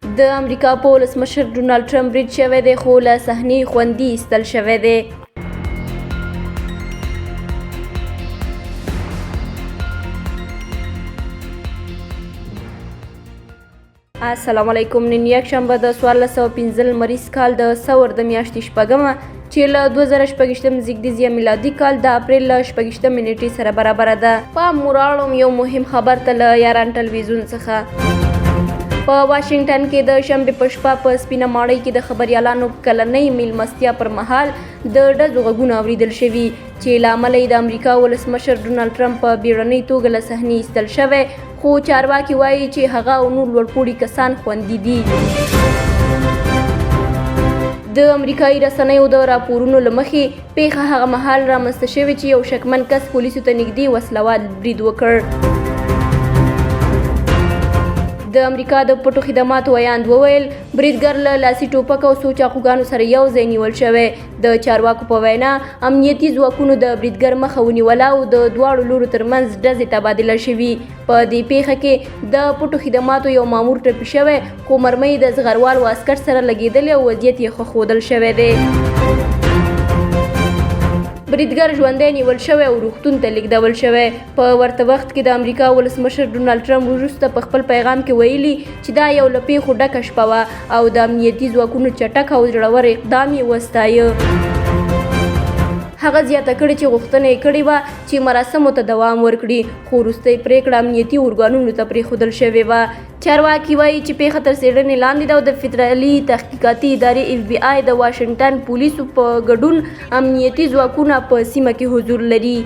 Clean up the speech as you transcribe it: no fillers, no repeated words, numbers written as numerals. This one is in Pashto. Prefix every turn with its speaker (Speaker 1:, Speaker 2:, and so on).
Speaker 1: د امریکا په ولسمشر ډونالډ ټرمپ برید شوی دی خو له صحنې خوندي ایستل شوی دی. السلام علیکم. نن یکشنبه د 1415 لمریز کال د سور د میاشتې شپږمه چې له 2016 زیږدیز یا میلادي کال د اپریل له 26 نیټې سره برابره ده. پام وراړم یو مهم خبر ته له یاران ټلویزیون څخه. په واشنگټن کې د شنبې په شپه په سپینه ماڼۍ کې د خبریالانو کلنۍ میلمستیا پر مهال د ډزو غږونه اورېدل شوي چې له امله یې د امریکا ولسمشر ډونالډ ټرمپ په بیړنۍ توګه له صحنې ایستل شوی، خو چارواکي وایي چې هغه او نور لوړپوړي کسان خوندي دي. د امریکایي رسنیو د راپورونو له مخې پیښه هغه مهال رامنځته شوې چې یو شکمن کس پولیسو ته نږدې وسلوال برید وکړ. د امریکا د پټو خدماتو ویاند وویل بریدګر له لاسي ټوپک او څو چاقوګانو سره یو ځای نیول شوی. د چارواکو په وینا امنیتي ځواکونو د بریدګر مخه ونیوله او د دواړو لورو ترمنځ ډزې تبادله شوي. په دې پیښه کې د پټو خدماتو یو مامور ټپي شوی، خو مرمۍ د زغروالو عسکر سره لګېدلې او وضعیت یې ښه ښودل شوی دی. بریدګر ژوندی نیول شوی او روغتون ته لیږدول شوی. په ورته وخت کې د امریکا ولسمشر ډونالډ ټرمپ وروسته په خپل پیغام کې ویلي چې دا یو له پیښو ډکه شپه وه او د امنیتي ځواکونو چټک او زړور اقدام یې وستایه. هغه زیاته کړې چې غوښتنه یې کړې وه چې مراسمو ته دوام ورکړي، خو وروستۍ پریکړه امنیتي ارګانونو ته پرېښودل شوې وه. چارواکي وایي چې پیښه تر څېړنې لاندې ده او د فدرالي تحقیقاتي ادارې FBI د واشنګټن پولیسو په ګډون امنیتي ځواکونه په سیمه کې حضور لري.